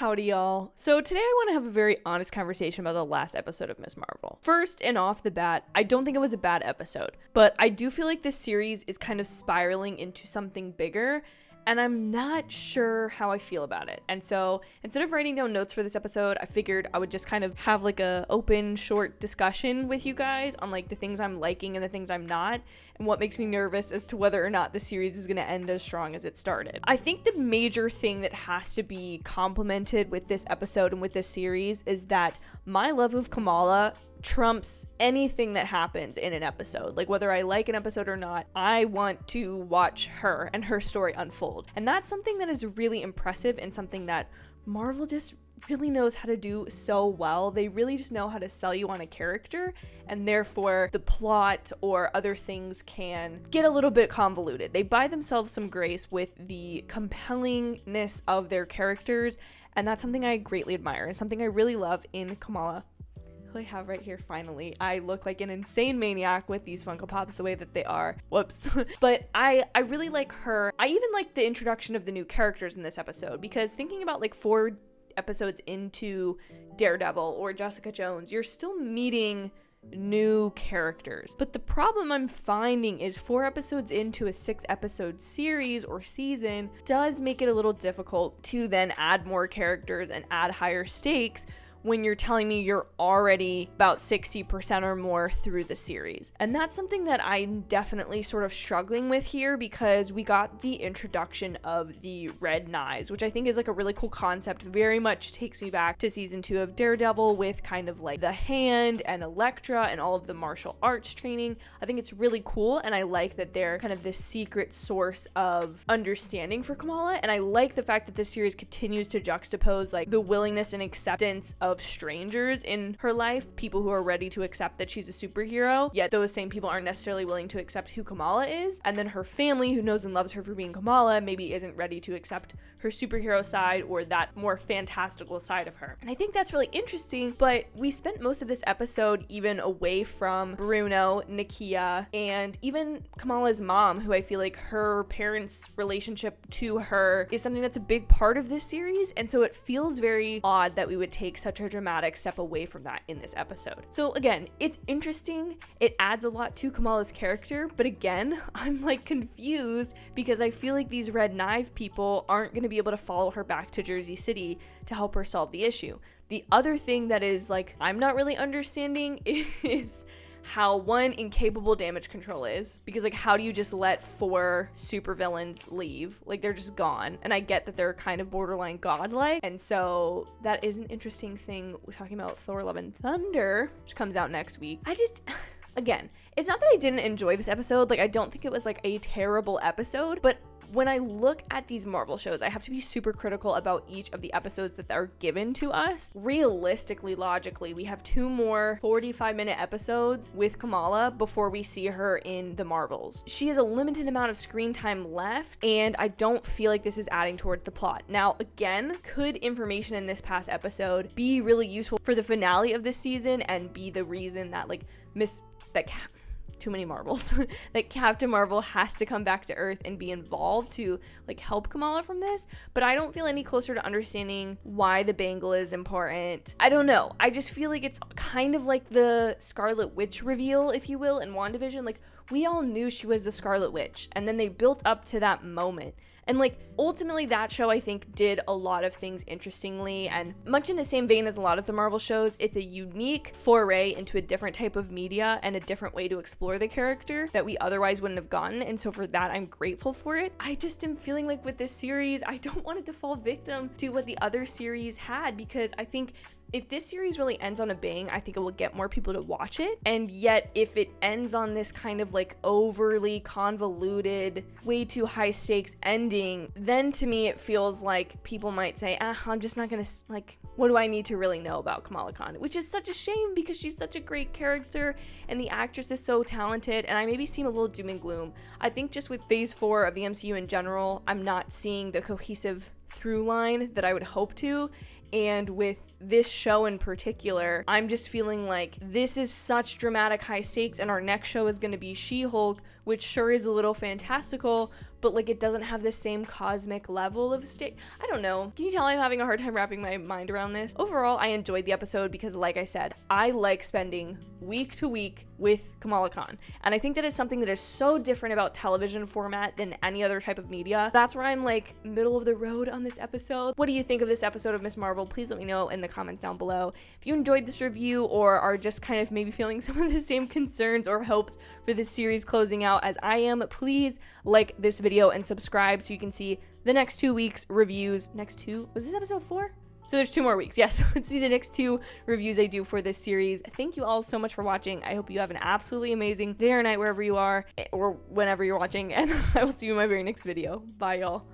Howdy, y'all. So today I want to have a very honest conversation about the last episode of Miss Marvel. First and off the bat, I don't think it was a bad episode, but I do feel like this series is kind of spiraling into something bigger, and I'm not sure how I feel about it. And so instead of writing down notes for this episode, I figured I would just kind of have like a open, short discussion with you guys on like the things I'm liking and the things I'm not, and what makes me nervous as to whether or not the series is going to end as strong as it started. I think the major thing that has to be complimented with this episode and with this series is that my love of Kamala trumps anything that happens in an episode. Like, whether I like an episode or not, I want to watch her and her story unfold. And that's something that is really impressive and something that Marvel just really knows how to do so well. They really just know how to sell you on a character, and therefore the plot or other things can get a little bit convoluted. They buy themselves some grace with the compellingness of their characters, and that's something I greatly admire and something I really love in Kamala, who I have right here finally. I look like an insane maniac with these Funko Pops the way that they are. Whoops. But I really like her. I even like the introduction of the new characters in this episode, because thinking about like 4 episodes into Daredevil or Jessica Jones, you're still meeting new characters. But the problem I'm finding is 4 episodes into a 6-episode series or season does make it a little difficult to then add more characters and add higher stakes when you're telling me you're already about 60% or more through the series. And that's something that I'm definitely sort of struggling with here, because we got the introduction of the red knives, which I think is like a really cool concept. Very much takes me back to season 2 of Daredevil with kind of like the hand and Elektra and all of the martial arts training. I think it's really cool, and I like that they're kind of this secret source of understanding for Kamala. And I like the fact that this series continues to juxtapose like the willingness and acceptance of strangers in her life, people who are ready to accept that she's a superhero, yet those same people aren't necessarily willing to accept who Kamala is. And then her family, who knows and loves her for being Kamala, maybe isn't ready to accept her superhero side or that more fantastical side of her. And I think that's really interesting, but we spent most of this episode even away from Bruno, Nakia, and even Kamala's mom, who I feel like her parents' relationship to her is something that's a big part of this series. And so it feels very odd that we would take such a dramatic step away from that in this episode. So again, it's interesting. It adds a lot to Kamala's character, but again, I'm like confused because I feel like these red knife people aren't going to be able to follow her back to Jersey City to help her solve the issue. The other thing that is like I'm not really understanding is how one incapable damage control is, because like how do you just let 4 supervillains leave? Like they're just gone. And I get that they're kind of borderline godlike, and so that is an interesting thing. We're talking about Thor Love and Thunder, which comes out next week. Again, it's not that I didn't enjoy this episode. Like I don't think it was like a terrible episode, but when I look at these Marvel shows, I have to be super critical about each of the episodes that are given to us. Realistically, logically, we have 2 more 45-minute episodes with Kamala before we see her in the Marvels. She has a limited amount of screen time left, and I don't feel like this is adding towards the plot. Now, again, could information in this past episode be really useful for the finale of this season and be the reason that like too many Marvels, that Captain Marvel has to come back to Earth and be involved to like help Kamala from this? But I don't feel any closer to understanding why the bangle is important. I don't know. I just feel like it's kind of like the Scarlet Witch reveal, if you will, in WandaVision. Like we all knew she was the Scarlet Witch, and then they built up to that moment. And like ultimately that show I think did a lot of things interestingly, and much in the same vein as a lot of the Marvel shows, it's a unique foray into a different type of media and a different way to explore the character that we otherwise wouldn't have gotten. And so for that, I'm grateful for it. I just am feeling like with this series, I don't want it to fall victim to what the other series had, because I think if this series really ends on a bang, I think it will get more people to watch it. And yet, if it ends on this kind of like overly convoluted, way too high stakes ending, then to me it feels like people might say, I'm just not gonna, like, what do I need to really know about Kamala Khan? Which is such a shame, because she's such a great character and the actress is so talented, and I maybe seem a little doom and gloom. I think just with phase 4 of the MCU in general, I'm not seeing the cohesive through line that I would hope to. And with this show in particular, I'm just feeling like this is such dramatic high stakes, and our next show is going to be She-Hulk, which sure is a little fantastical, but like it doesn't have the same cosmic level of I don't know. Can you tell I'm having a hard time wrapping my mind around this? Overall, I enjoyed the episode because, like I said, I like spending week to week with Kamala Khan. And I think that is something that is so different about television format than any other type of media. That's where I'm like middle of the road on this episode. What do you think of this episode of Miss Marvel? Please let me know in the comments down below. If you enjoyed this review or are just kind of maybe feeling some of the same concerns or hopes for this series closing out as I am, please like this video and subscribe so you can see the next 2 weeks reviews. Was this episode 4? So there's 2 more weeks. Yes, let's see the next 2 reviews I do for this series. Thank you all so much for watching. I hope you have an absolutely amazing day or night wherever you are or whenever you're watching, and I will see you in my very next video. Bye, y'all.